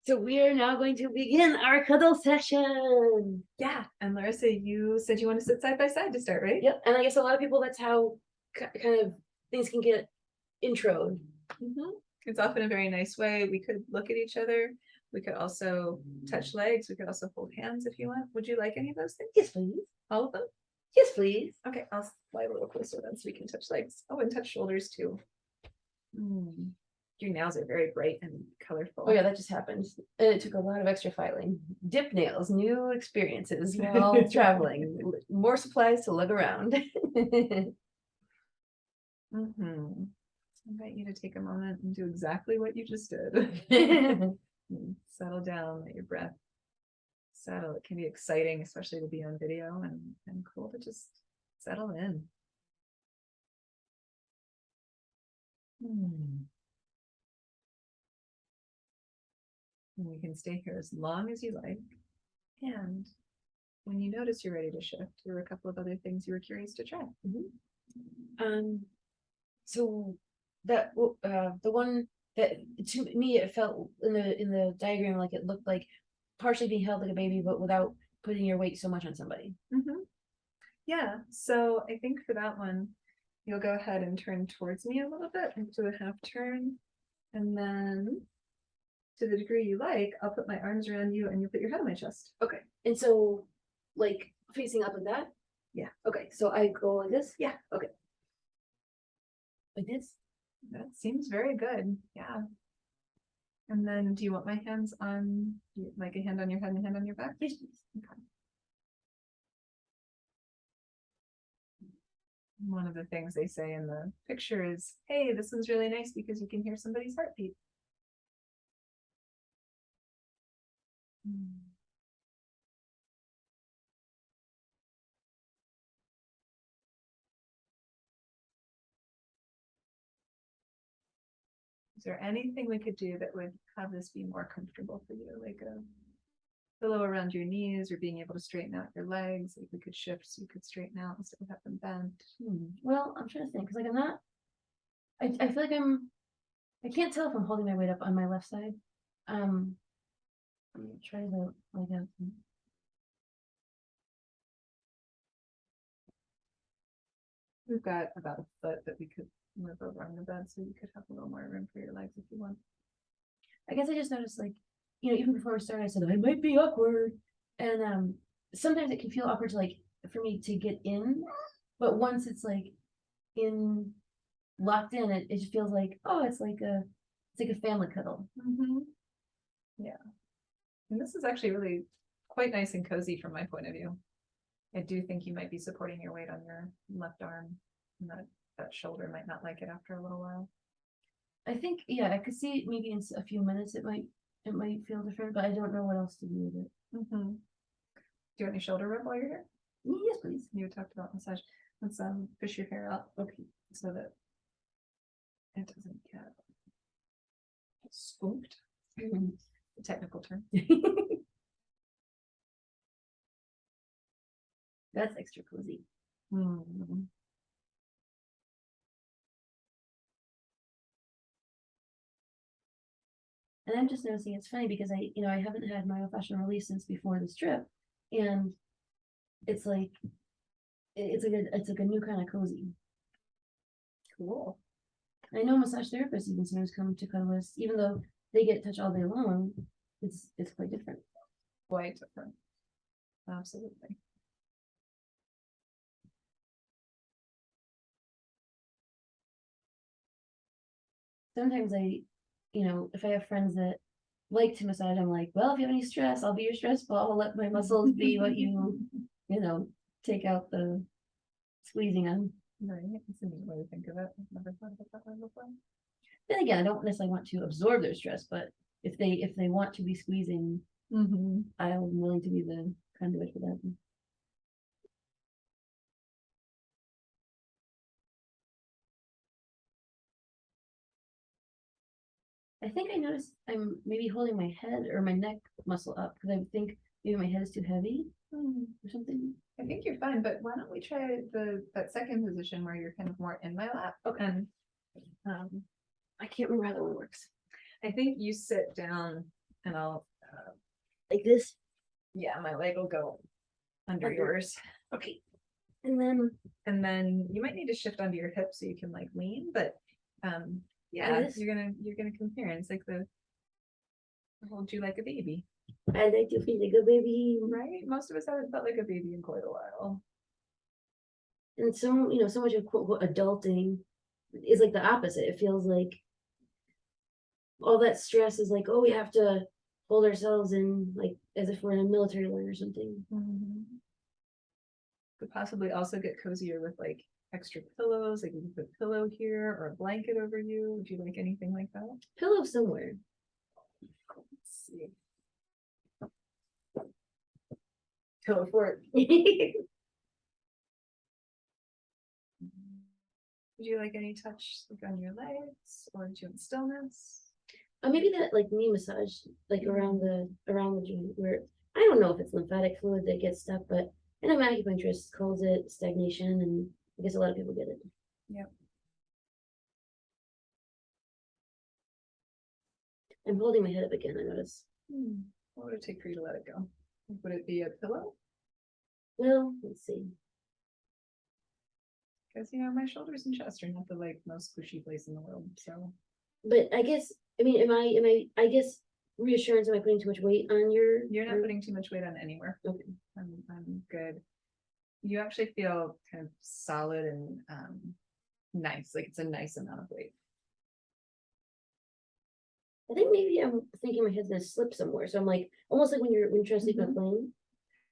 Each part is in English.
So we are now going to begin our cuddle session. Yeah, and Larysa, you said you want to sit side by side to start, right? Yep, and I guess a lot of people, that's how kind of things can get introed. It's often a very nice way. We could look at each other. We could also touch legs. We could also hold hands if you want. Would you like any of those things? Yes, please. All of them? Yes, please. Okay, I'll slide a little closer then so we can touch legs. Oh, and touch shoulders too. Your nails are very bright and colorful. Oh yeah, that just happened. And it took a lot of extra filing. Dip nails, new experiences while traveling. More supplies to lug around. I invite you to take a moment and do exactly what you just did. Settle down, let your breath settle. It can be exciting, especially to be on video, and cool to just settle in. And you can stay here as long as you like. And when you notice you're ready to shift, there were a couple of other things you were curious to try. So that the one that to me it felt in the diagram like it looked like partially being held like a baby, but without putting your weight so much on somebody. Yeah, so I think for that one, you'll go ahead and turn towards me a little bit into a half turn, and then to the degree you like, I'll put my arms around you and you put your head on my chest. Okay, and so like facing up like that. Yeah. Okay, so I go like this. Yeah. Okay. Like this. That seems very good. Yeah. And then do you want my hands on, like a hand on your head and a hand on your back? Yes, please. Okay. One of the things they say in the picture is, hey, this is really nice because you can hear somebody's heartbeat. Is there anything we could do that would have this be more comfortable for you? Like a pillow around your knees, or being able to straighten out your legs? Like we could shift so you could straighten out instead of have them bent. Well, I'm trying to think because like I'm not. I feel like I can't tell if I'm holding my weight up on my left side. I'm gonna try to like a. We've got about a foot that we could move over on the bed, so you could have a little more room for your legs if you want. I guess I just noticed like, even before we started, I said I might be awkward, and sometimes it can feel awkward to like for me to get in, but once it's like in locked in, it just feels like it's like a family cuddle. Yeah, and this is actually really quite nice and cozy from my point of view. I do think you might be supporting your weight on your left arm, and that shoulder might not like it after a little while. I think, yeah, I could see maybe in a few minutes it might feel different, but I don't know what else to do with it. Do you want any shoulder rub while you're here? Yes, please. You talked about massage. Let's push your hair out, okay, so that it doesn't get spooked. The technical term. That's extra cozy. And I'm just noticing it's funny because I haven't had myofascial release since before this trip, and it's like it's like a new kind of cozy. Cool. I know massage therapists even sometimes come to Cuddlist, even though they get touch all day long. It's quite different. Quite different. Absolutely. Sometimes if I have friends that like to massage, I'm like, well, if you have any stress, I'll be your stress ball. I'll let my muscles be what you take out the squeezing on. Right, it's a neat way to think of it. I've never thought of it that way before. Then again, I don't necessarily want to absorb their stress, but if they want to be squeezing, I'm willing to be the conduit for that. I think I noticed I'm maybe holding my head or my neck muscle up because I think maybe my head is too heavy or something. I think you're fine, but why don't we try that second position where you're kind of more in my lap? Okay. And I can't remember how that one works. I think you sit down and I'll, Like this. yeah, my leg will go under Under. yours. Okay. And then You might need to shift onto your hip so you can like lean, but yeah, this? you're gonna come here and it's like I'll hold you like a baby, I like to feel like a baby. right? Most of us haven't felt like a baby in quite a while. And so, so much of quote, unquote, adulting is like the opposite. It feels like all that stress is like, oh, we have to hold ourselves in, like as if we're in a military line or something. Could possibly also get cozier with like extra pillows, like you can put a pillow here or a blanket over you. Would you like anything like that? Pillow somewhere. Let's see. Pillow fort. Would you like any touch like on your legs, or do you want stillness? Maybe that like knee massage, like around the joint where I don't know if it's lymphatic fluid that gets stuck, but I know my acupuncturist calls it stagnation, and I guess a lot of people get it. Yep. I'm holding my head up again, I notice. What would it take for you to let it go? Would it be a pillow? Well, let's see. Because my shoulders and chest are not the like most squishy place in the world. So, But I guess am I guess reassurance, am I putting too much weight on your you're not putting too much weight on anywhere. Okay. I'm good. You actually feel kind of solid and nice, like it's a nice amount of weight. I think maybe I'm thinking my head's gonna slip somewhere. So I'm like almost like when you're trying to sleep on a plane.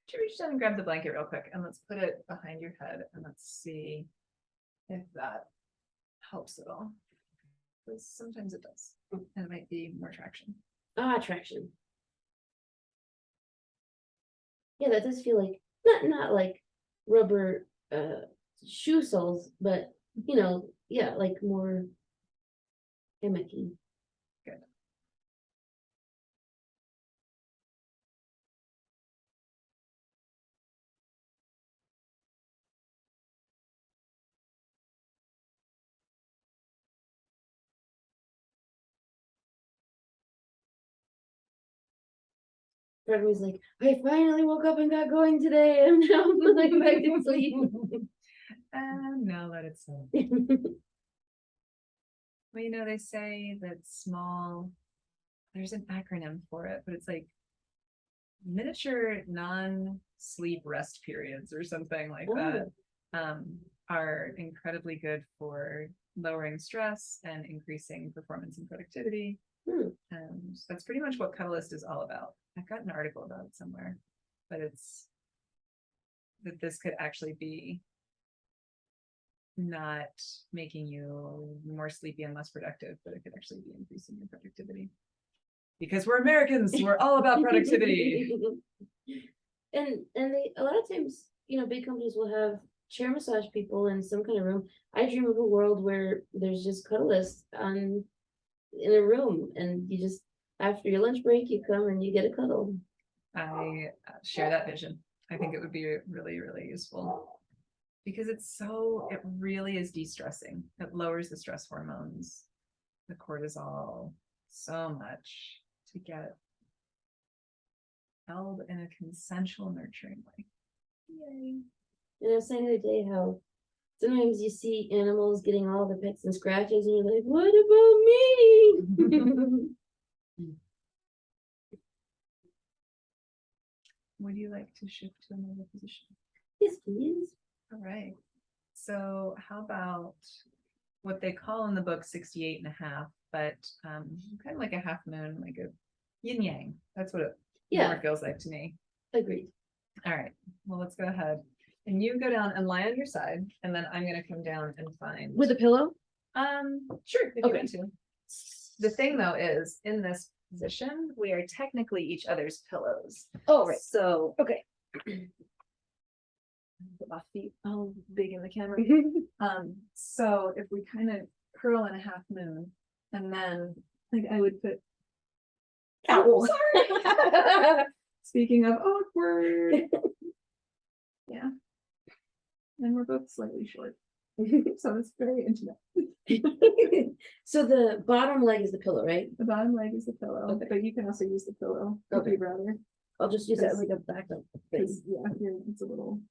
Should we reach down and grab the blanket real quick and let's put it behind your head and let's see if that helps at all. Because sometimes it does. And it might be more traction. Traction. Yeah, that does feel like not like rubber shoe soles, but yeah, like more gimmicky. Good. Part of me's like, I finally woke up and got going today, and now I'm going back to sleep. And now let it sit. Well, they say that there's an acronym for it, but it's like miniature non-sleep rest periods or something like that are incredibly good for lowering stress and increasing performance and productivity. And that's pretty much what Cuddlist is all about. I've got an article about it somewhere, but it's that this could actually be not making you more sleepy and less productive, but it could actually be increasing your productivity. Because we're Americans, we're all about productivity. And they a lot of times, big companies will have chair massage people in some kind of room. I dream of a world where there's just Cuddlist in a room, and you just after your lunch break you come and you get a cuddle. I share that vision. I think it would be really, really useful because it really is de-stressing. It lowers the stress hormones, the cortisol, so much to get held in a consensual, nurturing way. Yay. And I was saying the other day how sometimes you see animals getting all the pets and scratches, and you're like, what about me? Would you like to shift to another position? Yes, please. All right. So how about what they call in the book 68.5, but kind of like a half moon, like a yin yang. That's what it more feels like to me. Agreed. All right. Well, let's go ahead. And you go down and lie on your side, and then I'm going to come down and find. With a pillow? Sure, if you want to. The thing though is, in this position, we are technically each other's pillows. Oh, right. So okay. Put my feet all big in the camera. So if we kind of curl in a half moon, and then like I would put. Oh, sorry. Speaking of awkward. Yeah. And we're both slightly short. So it's very intimate. So the bottom leg is the pillow, right? The bottom leg is the pillow, Okay. but you can also use the pillow if Okay. you'd rather. I'll just use that Yes. like a backup thing. Because yeah, it's a little.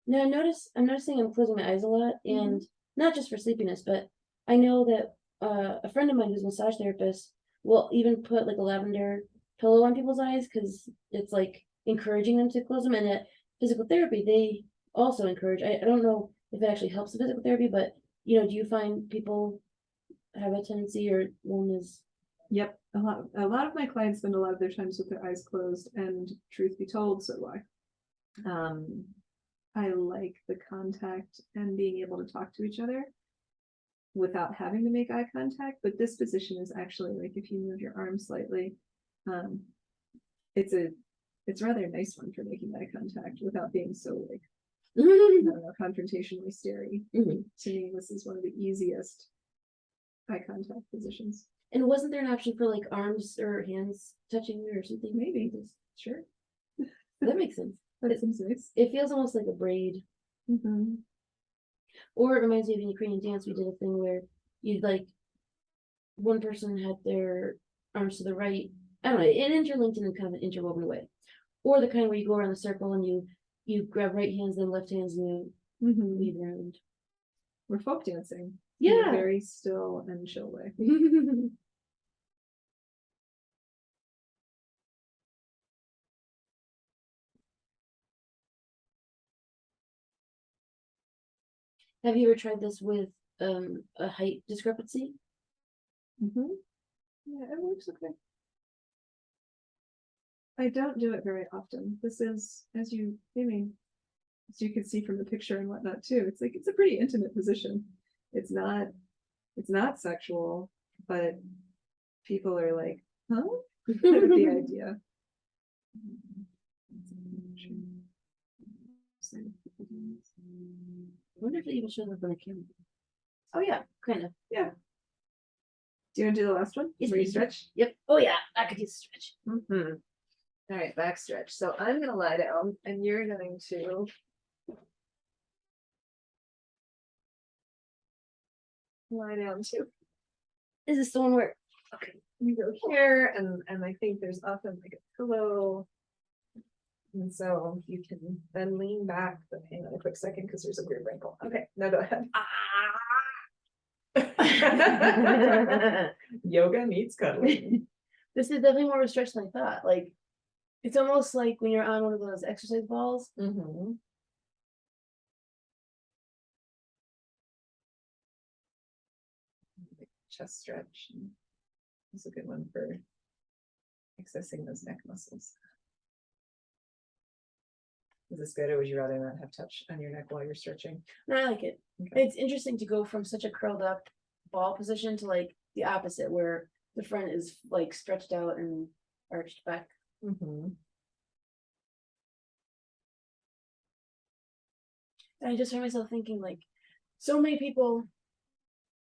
Now I'm noticing I'm closing my eyes a lot, and Mhm. not just for sleepiness, but I know that a friend of mine who's a massage therapist will even put like a lavender pillow on people's eyes because it's like encouraging them to close them. And at physical therapy, they also encourage. I don't know if it actually helps the physical therapy, but do you find people have a tendency or one is Yep, a lot of my clients spend a lot of their times with their eyes closed, and truth be told, so do I. I like the contact and being able to talk to each other without having to make eye contact. But this position is actually like if you move your arm slightly, it's rather a nice one for making eye contact without being so like I don't know, confrontationally scary. Mhm. To me, this is one of the easiest eye contact positions. And wasn't there an option for like arms or hands touching you or something? Maybe. Sure. That makes sense. That seems nice. It feels almost like a braid. Mm-hmm. Or it reminds me of in Ukrainian dance, we did a thing where you'd like one person had their arms to the right. I don't know, it interlinked in a kind of an interwoven way. Or the kind where you go around the circle and you grab right hands, then left hands, and you weave around. We're folk dancing. Yeah. In a very still and chill way. Have you ever tried this with a height discrepancy? Yeah, it works okay. I don't do it very often. This is, as you can see from the picture and whatnot too. It's like it's a pretty intimate position. It's not sexual, but people are like, huh? With the idea. I wonder if it even shows up on the camera. Oh yeah, kind of. Yeah. Do you want to do the last one? Yes, Where you please. stretch? Yep. Oh yeah, I could use a stretch. All right, back stretch. So I'm gonna lie down, and you're going to lie down too. Is this the one where? Okay, you go here, and I think there's often like a pillow. And so you can then lean back, but hang on a quick second because there's a weird wrinkle. Okay, now go ahead. Yoga meets cuddling. This is definitely more of a stretch than I thought. Like, it's almost like when you're on one of those exercise balls. Chest stretch. It's a good one for accessing those neck muscles. Is this good, or would you rather not have touch on your neck while you're stretching? No, I like it. Okay. It's interesting to go from such a curled up ball position to like the opposite, where the front is like stretched out and arched back. And I just find myself thinking, like, so many people,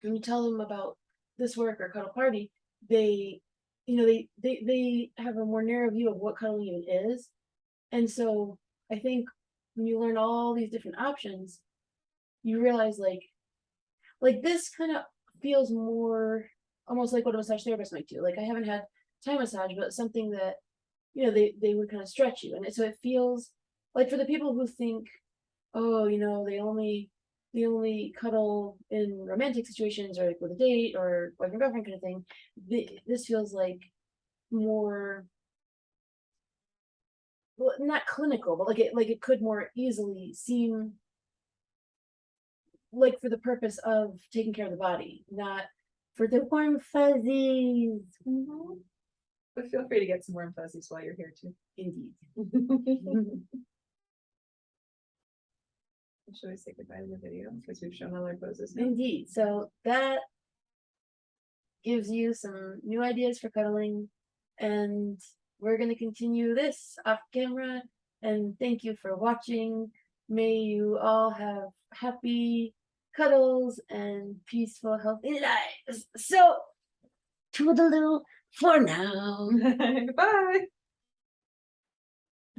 when you tell them about this work or cuddle party, they have a more narrow view of what cuddling even is. And so I think when you learn all these different options, you realize like this kind of feels more almost like what a massage therapist might do. Like I haven't had Thai massage, but something that they would kind of stretch you, and so it feels like for the people who think, oh, they only cuddle in romantic situations or like with a date or wife and girlfriend kind of thing. This feels like more, well, not clinical, but like it could more easily seem like for the purpose of taking care of the body, not for the warm fuzzies. But feel free to get some warm fuzzies while you're here too. Indeed. Should we say goodbye to the video because we've shown all our poses now? Indeed. So that gives you some new ideas for cuddling, and we're going to continue this off camera. And thank you for watching. May you all have happy cuddles and peaceful, healthy lives. So, toodaloo for now. Bye.